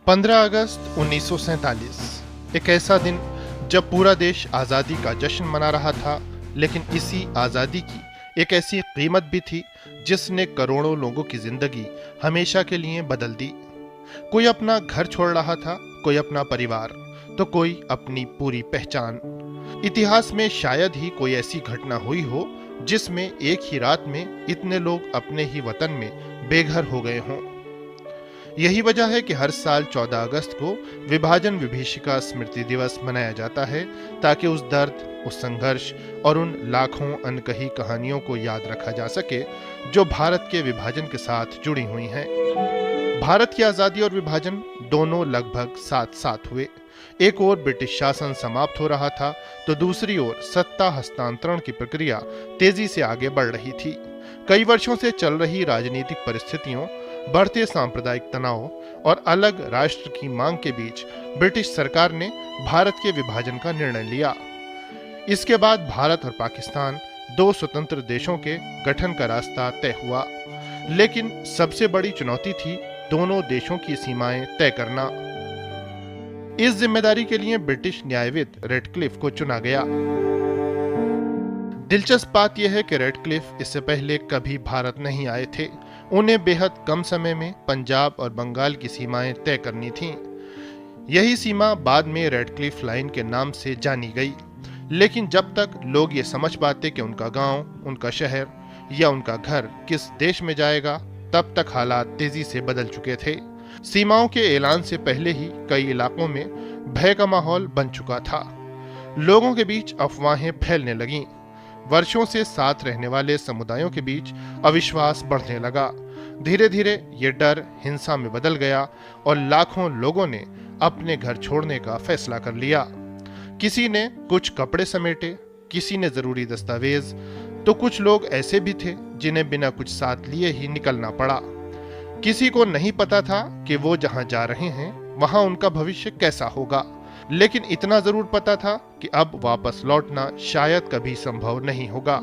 15 अगस्त 1947 एक ऐसा दिन जब पूरा देश आज़ादी का जश्न मना रहा था, लेकिन इसी आज़ादी की एक ऐसी कीमत भी थी जिसने करोड़ों लोगों की जिंदगी हमेशा के लिए बदल दी। कोई अपना घर छोड़ रहा था, कोई अपना परिवार, तो कोई अपनी पूरी पहचान। इतिहास में शायद ही कोई ऐसी घटना हुई हो जिसमें एक ही रात में इतने लोग अपने ही वतन में बेघर हो गए हों। यही वजह है कि हर साल 14 अगस्त को विभाजन विभीषिका स्मृति दिवस मनाया जाता है, ताकि उस दर्द, उस संघर्ष और उन लाखों अनकही कहानियों को याद रखा जा सके जो भारत के विभाजन के साथ जुड़ी हुई हैं। भारत की आजादी और विभाजन दोनों लगभग साथ साथ हुए। एक ओर ब्रिटिश शासन समाप्त हो रहा था, तो दूसरी ओर सत्ता हस्तांतरण की प्रक्रिया तेजी से आगे बढ़ रही थी। कई वर्षों से चल रही राजनीतिक परिस्थितियों, बढ़ते सांप्रदायिक तनाव और अलग राष्ट्र की मांग के बीच ब्रिटिश सरकार ने भारत के विभाजन का निर्णय लिया। इसके बाद भारत और पाकिस्तान दो स्वतंत्र देशों के गठन का रास्ता तय हुआ, लेकिन सबसे बड़ी चुनौती थी दोनों देशों की सीमाएं तय करना। इस जिम्मेदारी के लिए ब्रिटिश न्यायविद रेडक्लिफ को चुना गया। दिलचस्प बात यह है कि रेडक्लिफ इससे पहले कभी भारत नहीं आए थे। उन्हें बेहद कम समय में पंजाब और बंगाल की सीमाएं तय करनी थीं। यही सीमा बाद में रेडक्लिफ लाइन के नाम से जानी गई। लेकिन जब तक लोग ये समझ पाते कि उनका गांव, उनका शहर या उनका घर किस देश में जाएगा, तब तक हालात तेजी से बदल चुके थे। सीमाओं के ऐलान से पहले ही कई इलाकों में भय का माहौल बन चुका था। लोगों के बीच अफवाहें फैलने लगीं। वर्षों से साथ रहने वाले समुदायों के बीच अविश्वास बढ़ने लगा। धीरे धीरे ये डर हिंसा में बदल गया और लाखों लोगों ने अपने घर छोड़ने का फैसला कर लिया। किसी ने कुछ कपड़े समेटे, किसी ने जरूरी दस्तावेज, तो कुछ लोग ऐसे भी थे जिन्हें बिना कुछ साथ लिए ही निकलना पड़ा। किसी को नहीं पता था कि वो जहां जा रहे हैं वहां उनका भविष्य कैसा होगा, लेकिन इतना जरूर पता था कि अब वापस लौटना शायद कभी संभव नहीं होगा।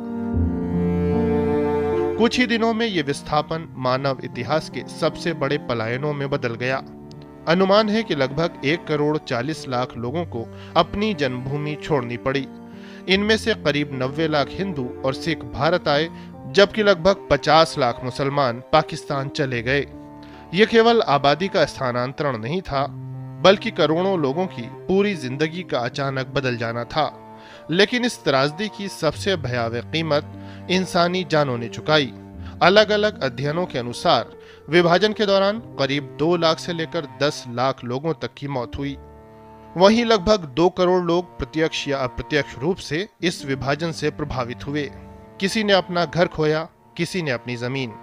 कुछ ही दिनों में यह विस्थापन मानव इतिहास के सबसे बड़े पलायनों में बदल गया। अनुमान है कि लगभग 1 करोड़ 40 लाख लोगों को अपनी जन्मभूमि छोड़नी पड़ी। इनमें से करीब 90 लाख हिंदू और सिख भारत आए, जबकि लगभग 50 लाख मुसलमान पाकिस्तान चले गए। यह केवल आबादी का स्थानांतरण नहीं था, बल्कि करोड़ों लोगों की पूरी जिंदगी का अचानक बदल जाना था। लेकिन इस त्रासदी की सबसे भयावह कीमत इंसानी जानों ने चुकाई। अलग अलग अध्ययनों के अनुसार विभाजन के दौरान करीब 2 लाख से लेकर 10 लाख लोगों तक की मौत हुई। वहीं लगभग 2 करोड़ लोग प्रत्यक्ष या अप्रत्यक्ष रूप से इस विभाजन से प्रभावित हुए। किसी ने अपना घर खोया, किसी ने अपनी जमीन,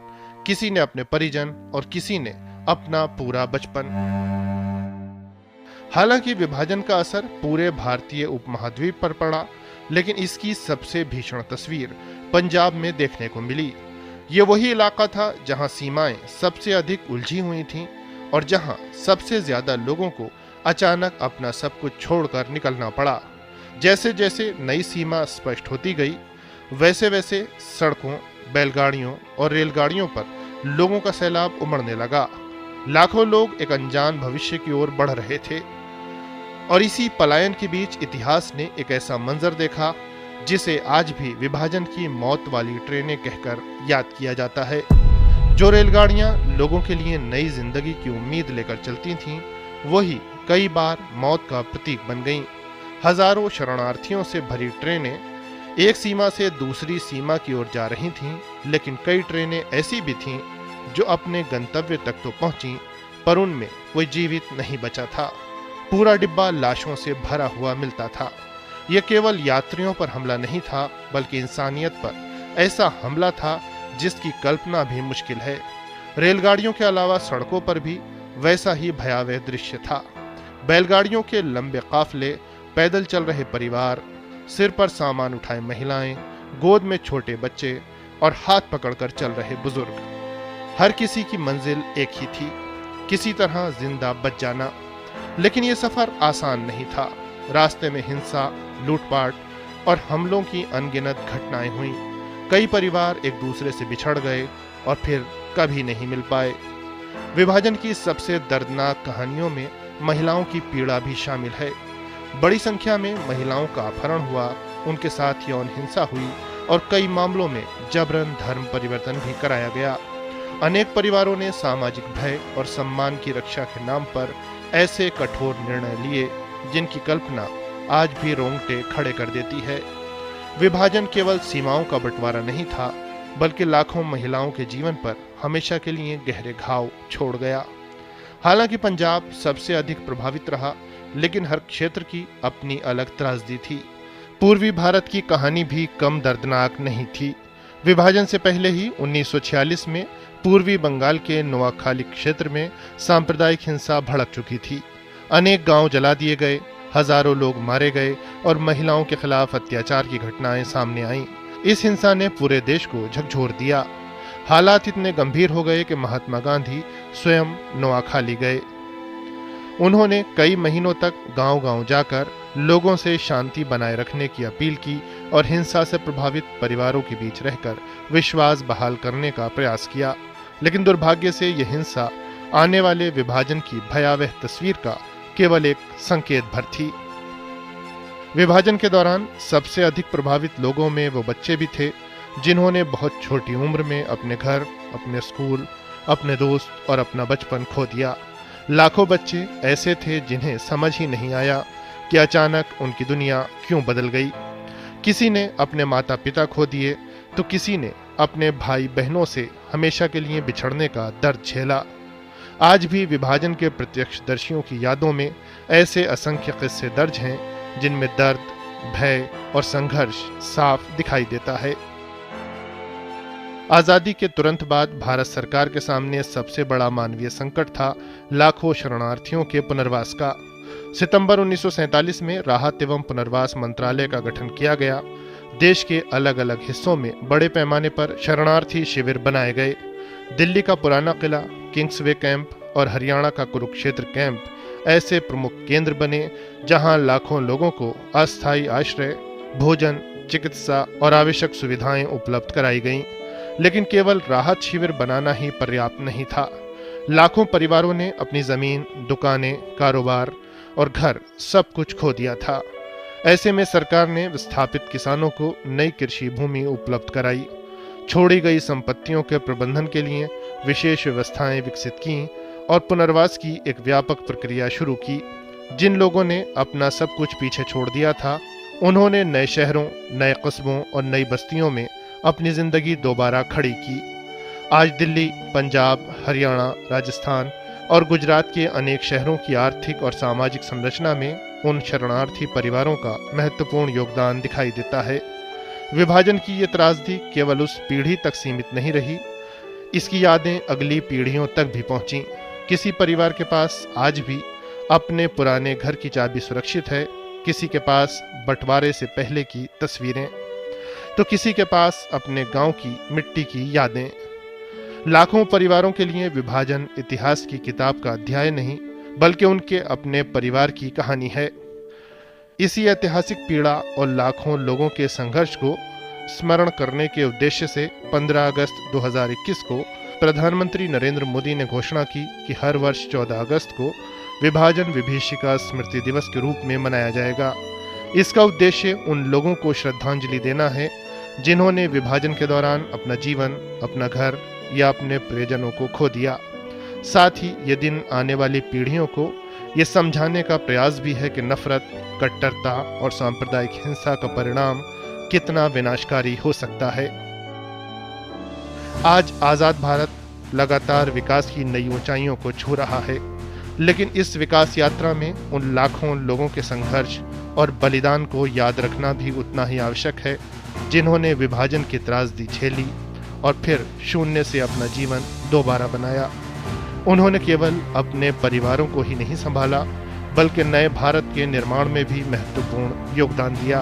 किसी ने अपने परिजन और किसी ने अपना पूरा बचपन। हालांकि विभाजन का असर पूरे भारतीय उपमहाद्वीप पर पड़ा, लेकिन इसकी सबसे भीषण तस्वीर पंजाब में देखने को मिली। ये वही इलाका था जहां सीमाएं सबसे अधिक उलझी हुई थीं और जहां सबसे ज्यादा लोगों को अचानक अपना सब कुछ छोड़कर निकलना पड़ा। जैसे जैसे नई सीमा स्पष्ट होती गई, वैसे वैसे सड़कों, बैलगाड़ियों और रेलगाड़ियों पर लोगों का सैलाब उमड़ने लगा। लाखों लोग एक अनजान भविष्य की ओर बढ़ रहे थे। और इसी पलायन के बीच इतिहास ने एक ऐसा मंजर देखा जिसे आज भी विभाजन की मौत वाली ट्रेनें कहकर याद किया जाता है। जो रेलगाड़ियां लोगों के लिए नई जिंदगी की उम्मीद लेकर चलती थीं, वही कई बार मौत का प्रतीक बन गईं। हजारों शरणार्थियों से भरी ट्रेनें एक सीमा से दूसरी सीमा की ओर जा रही थीं, लेकिन कई ट्रेनें ऐसी भी थीं जो अपने गंतव्य तक तो पहुंची, पर उनमें कोई जीवित नहीं बचा था। पूरा डिब्बा लाशों से भरा हुआ मिलता था। यह केवल यात्रियों पर हमला नहीं था, बल्कि इंसानियत पर ऐसा हमला था जिसकी कल्पना भी मुश्किल है। रेलगाड़ियों के अलावा सड़कों पर भी वैसा ही भयावह दृश्य था। बैलगाड़ियों के लंबे काफले, पैदल चल रहे परिवार, सिर पर सामान उठाए महिलाएं, गोद में छोटे बच्चे और हाथ पकड़कर चल रहे बुजुर्ग। हर किसी की मंजिल एक ही थी, किसी तरह जिंदा बच जाना। लेकिन ये सफर आसान नहीं था। रास्ते में हिंसा, लूटपाट और हमलों की अनगिनत घटनाएं हुईं। कई परिवार एक दूसरे से बिछड़ गए और फिर कभी नहीं मिल पाए। विभाजन की सबसे दर्दनाक कहानियों में महिलाओं की पीड़ा भी शामिल है। बड़ी संख्या में महिलाओं का अपहरण हुआ, उनके साथ यौन हिंसा हुई और कई मामलों में जबरन धर्म परिवर्तन भी कराया गया। अनेक परिवारों ने सामाजिक भय और सम्मान की रक्षा के नाम पर ऐसे कठोर निर्णय लिए जिनकी कल्पना आज भी रोंगटे खड़े कर देती है। विभाजन केवल सीमाओं का बंटवारा नहीं था, बल्कि लाखों महिलाओं के जीवन पर हमेशा के लिए गहरे घाव छोड़ गया। हालांकि पंजाब सबसे अधिक प्रभावित रहा, लेकिन हर क्षेत्र की अपनी अलग त्रासदी थी। पूर्वी भारत की कहानी भी कम दर्दनाक नहीं थी। विभाजन से पहले ही 1946 में पूर्वी बंगाल के नोआखाली क्षेत्र में सांप्रदायिक हिंसा भड़क चुकी थी। अनेक गांव जला दिए गए, हजारों लोग मारे गए और महिलाओं के खिलाफ अत्याचार की घटनाएं सामने आईं। इस हिंसा ने पूरे देश को झकझोर दिया। हालात इतने गंभीर हो गए कि महात्मा गांधी स्वयं नोआखाली गए। उन्होंने कई महीनों तक गांव-गांव जाकर लोगों से शांति बनाए रखने की अपील की और हिंसा से प्रभावित परिवारों के बीच रहकर विश्वास बहाल करने का प्रयास किया। लेकिन दुर्भाग्य से यह हिंसा आने वाले विभाजन की भयावह तस्वीर का केवल एक संकेत भर थी। विभाजन के दौरान सबसे अधिक प्रभावित लोगों में वो बच्चे भी थे जिन्होंने बहुत छोटी उम्र में अपने घर, अपने स्कूल, अपने दोस्त और अपना बचपन खो दिया। लाखों बच्चे ऐसे थे जिन्हें समझ ही नहीं आया कि अचानक उनकी दुनिया क्यों बदल गई। किसी ने अपने माता पिता खो दिए तो किसी ने अपने भाई बहनों से हमेशा के लिए बिछड़ने का दर्द झेला। आज भी विभाजन के प्रत्यक्षदर्शियों की यादों में ऐसे असंख्य किस्से दर्ज हैं जिनमें दर्द, भय और संघर्ष साफ दिखाई देता है। आजादी के तुरंत बाद भारत सरकार के सामने सबसे बड़ा मानवीय संकट था लाखों शरणार्थियों के पुनर्वास का। सितंबर 1947 में राहत एवं पुनर्वास मंत्रालय का गठन किया गया। देश के अलग अलग हिस्सों में बड़े पैमाने पर शरणार्थी शिविर बनाए गए। दिल्ली का पुराना किला, किंग्सवे कैंप और हरियाणा का कुरुक्षेत्र कैंप ऐसे प्रमुख केंद्र बने जहां लाखों लोगों को अस्थायी आश्रय, भोजन, चिकित्सा और आवश्यक सुविधाएं उपलब्ध कराई गईं। लेकिन केवल राहत शिविर बनाना ही पर्याप्त नहीं था। लाखों परिवारों ने अपनी जमीन, दुकानें, कारोबार और घर सब कुछ खो दिया था। ऐसे में सरकार ने विस्थापित किसानों को नई कृषि भूमि उपलब्ध कराई, छोड़ी गई संपत्तियों के प्रबंधन के लिए विशेष व्यवस्थाएं विकसित की और पुनर्वास की एक व्यापक प्रक्रिया शुरू की। जिन लोगों ने अपना सब कुछ पीछे छोड़ दिया था, उन्होंने नए शहरों, नए कस्बों और नई बस्तियों में अपनी जिंदगी दोबारा खड़ी की। आज दिल्ली, पंजाब, हरियाणा, राजस्थान और गुजरात के अनेक शहरों की आर्थिक और सामाजिक संरचना में उन शरणार्थी परिवारों का महत्वपूर्ण योगदान दिखाई देता है। विभाजन की ये त्रासदी केवल उस पीढ़ी तक सीमित नहीं रही, इसकी यादें अगली पीढ़ियों तक भी पहुंची। किसी परिवार के पास आज भी अपने पुराने घर की चाबी सुरक्षित है, किसी के पास बंटवारे से पहले की तस्वीरें, तो किसी के पास अपने गांव की मिट्टी की यादें। लाखों परिवारों के लिए विभाजन इतिहास की किताब का अध्याय नहीं, बल्कि उनके अपने परिवार की कहानी है। इसी ऐतिहासिक पीड़ा और लाखों लोगों के संघर्ष को स्मरण करने के उद्देश्य से 15 अगस्त 2021 को प्रधानमंत्री नरेंद्र मोदी ने घोषणा की कि हर वर्ष 14 अगस्त को विभाजन विभीषिका स्मृति दिवस के रूप में मनाया जाएगा। इसका उद्देश्य उन लोगों को श्रद्धांजलि देना है जिन्होंने विभाजन के दौरान अपना जीवन, अपना घर या अपने प्रियजनों को खो दिया। साथ ही ये दिन आने वाली पीढ़ियों को ये समझाने का प्रयास भी है कि नफरत, कट्टरता और सांप्रदायिक हिंसा का परिणाम कितना विनाशकारी हो सकता है। आज आजाद भारत लगातार विकास की नई ऊंचाइयों को छू रहा है, लेकिन इस विकास यात्रा में उन लाखों लोगों के संघर्ष और बलिदान को याद रखना भी उतना ही आवश्यक है जिन्होंने विभाजन की त्रासदी झेली और फिर शून्य से अपना जीवन दोबारा बनाया। उन्होंने केवल अपने परिवारों को ही नहीं संभाला, बल्कि नए भारत के निर्माण में भी महत्वपूर्ण योगदान दिया।